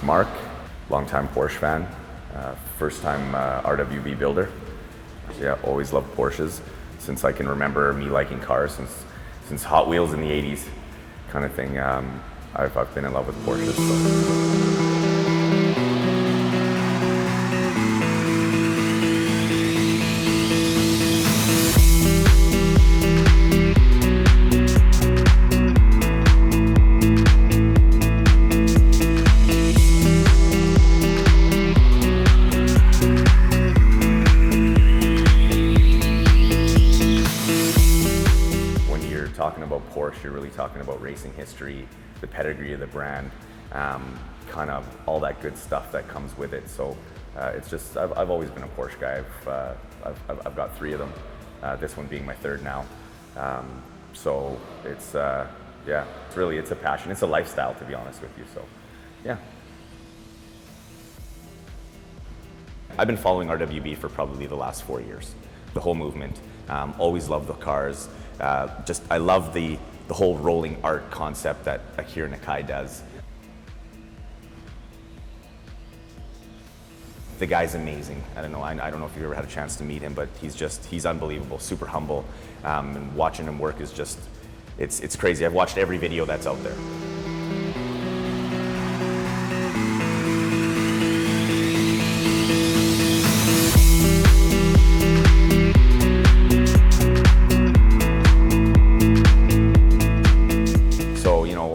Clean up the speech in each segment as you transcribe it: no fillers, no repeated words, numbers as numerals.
Mark, longtime Porsche fan, first time RWB builder. Yeah, always loved Porsches since I can remember me liking cars, since Hot Wheels in the 80s kind of thing. I've been in love with Porsches. So. Talking about Porsche, you're really talking about racing history, the pedigree of the brand, kind of all that good stuff that comes with it. So it's just, I've always been a Porsche guy. I've got 3 of them, this one being my 3rd now. So it's, yeah, it's a passion. It's a lifestyle, to be honest with you, so yeah. I've been following RWB for probably the last 4 years. The whole movement, always loved the cars. I love the whole rolling art concept that Akira Nakai does. The guy's amazing. I don't know if you've ever had a chance to meet him, but he's unbelievable, super humble. And watching him work is just, it's crazy. I've watched every video that's out there.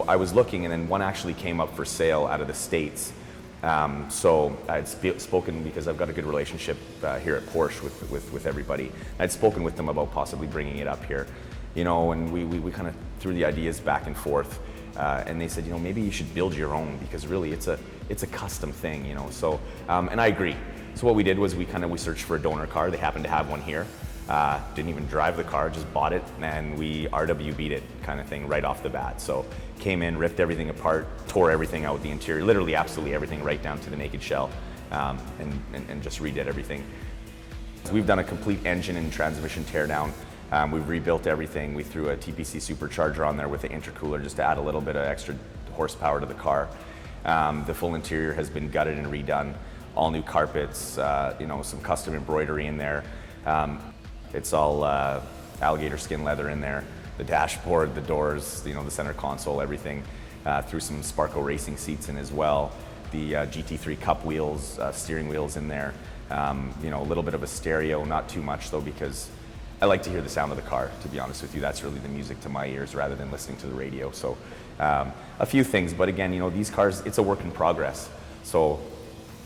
I was looking, and then one actually came up for sale out of the States. So I'd spoken, because I've got a good relationship here at Porsche with everybody. I'd spoken with them about possibly bringing it up here, and we kind of threw the ideas back and forth. And they said, maybe you should build your own, because really it's a custom thing, So, and I agree. So what we did was we searched for a donor car. They happened to have one here. Didn't even drive the car, just bought it, and we RWB'd it kind of thing right off the bat. So came in, ripped everything apart, tore everything out, the interior, literally absolutely everything, right down to the naked shell, and just redid everything. So we've done a complete engine and transmission teardown. We've rebuilt everything. We threw a TPC supercharger on there with the intercooler just to add a little bit of extra horsepower to the car. The full interior has been gutted and redone. All new carpets, some custom embroidery in there. It's all alligator skin leather in there. The dashboard, the doors, the center console, everything. Threw some Sparco racing seats in as well. The GT3 cup wheels, steering wheels in there. A little bit of a stereo, not too much though, because I like to hear the sound of the car, to be honest with you. That's really the music to my ears rather than listening to the radio. So a few things, but again, these cars, it's a work in progress. So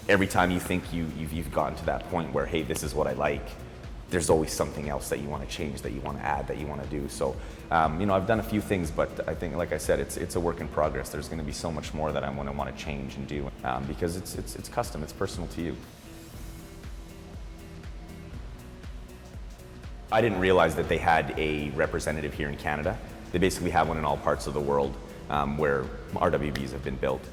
every time you think you've gotten to that point where, hey, this is what I like, there's always something else that you want to change, that you want to add, that you want to do. So, I've done a few things, but I think, like I said, it's a work in progress. There's going to be so much more that I'm going to want to change and do, because it's custom, it's personal to you. I didn't realize that they had a representative here in Canada. They basically have one in all parts of the world where RWBs have been built.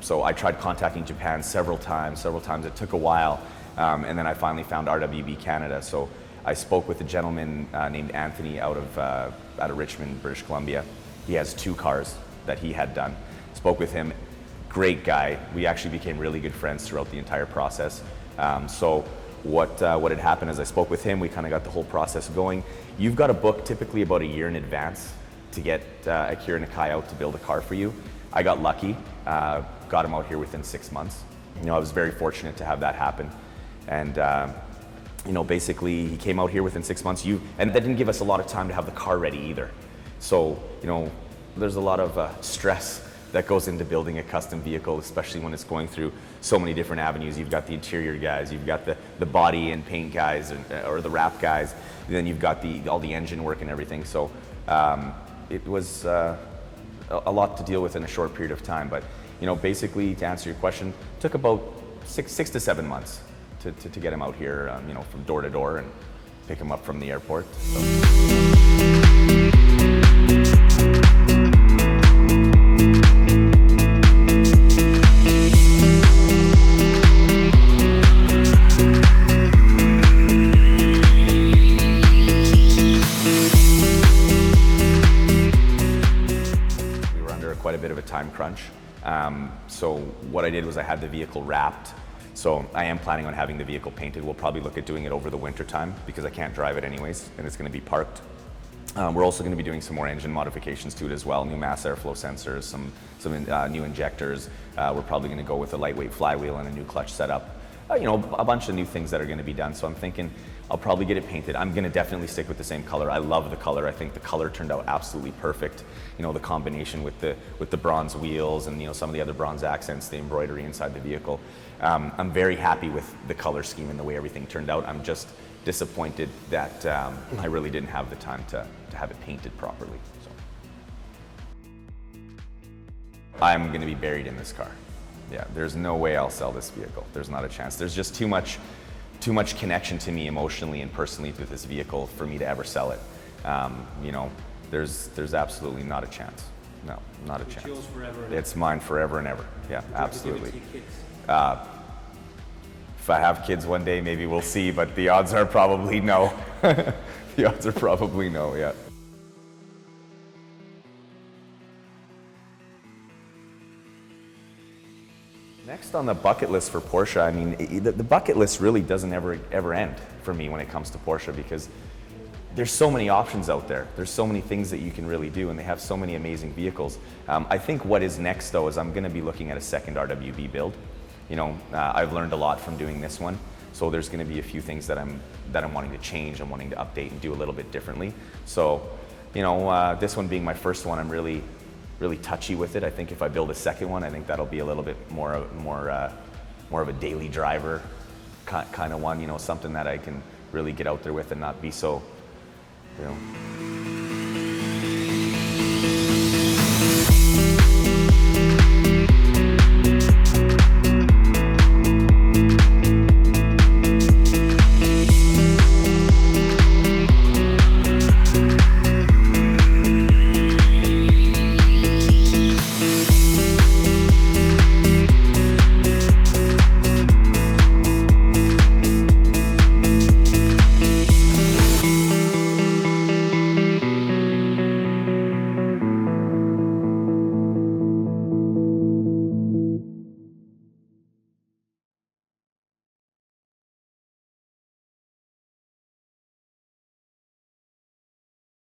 So I tried contacting Japan several times. It took a while. And then I finally found RWB Canada. So I spoke with a gentleman named Anthony out of Richmond, British Columbia. He has 2 cars that he had done. Spoke with him, great guy. We actually became really good friends throughout the entire process. So what had happened is I spoke with him, we kind of got the whole process going. You've got to book typically about a year in advance to get Akira Nakai out to build a car for you. I got lucky, got him out here within 6 months. I was very fortunate to have that happen. And basically he came out here within 6 months. And that didn't give us a lot of time to have the car ready either. So, you know, there's a lot of stress that goes into building a custom vehicle, especially when it's going through so many different avenues. You've got the interior guys, you've got the body and paint guys, or the wrap guys, and then you've got all the engine work and everything. So it was a lot to deal with in a short period of time. But, you know, basically, to answer your question, it took about six to 7 months to get him out here, you know, from door to door and pick him up from the airport. So. Quite a bit of a time crunch. So what I did was I had the vehicle wrapped. So I am planning on having the vehicle painted. We'll probably look at doing it over the winter time because I can't drive it anyways and it's going to be parked. We're also going to be doing some more engine modifications to it as well. New mass airflow sensors, some new injectors. We're probably going to go with a lightweight flywheel and a new clutch setup. You know, a bunch of new things that are going to be done. So I'm thinking I'll probably get it painted. I'm going to definitely stick with the same color. I love the color. I think the color turned out absolutely perfect. You know, the combination with the bronze wheels and, you know, some of the other bronze accents, the embroidery inside the vehicle. I'm very happy with the color scheme and the way everything turned out. I'm just disappointed that I really didn't have the time to have it painted properly. So I'm going to be buried in this car. Yeah, there's no way I'll sell this vehicle. There's not a chance. There's just too much connection to me emotionally and personally with this vehicle for me to ever sell it. You know, there's absolutely not a chance. No, not a chance. Yours forever. It's mine forever and ever. Yeah, absolutely. If I have kids one day, maybe we'll see, but the odds are probably no. The odds are probably no, yeah. Next on the bucket list for Porsche, I mean, the bucket list really doesn't ever end for me when it comes to Porsche because there's so many options out there. There's so many things that you can really do, and they have so many amazing vehicles. I think what is next, though, is I'm going to be looking at a second RWB build. You know, I've learned a lot from doing this one, so there's going to be a few things that I'm wanting to change. I'm wanting to update and do a little bit differently. So, you know, this one being my first one, I'm really touchy with it. I think if I build a second one, I think that'll be a little bit more of a daily driver kind of one. You know, something that I can really get out there with and not be so, you know,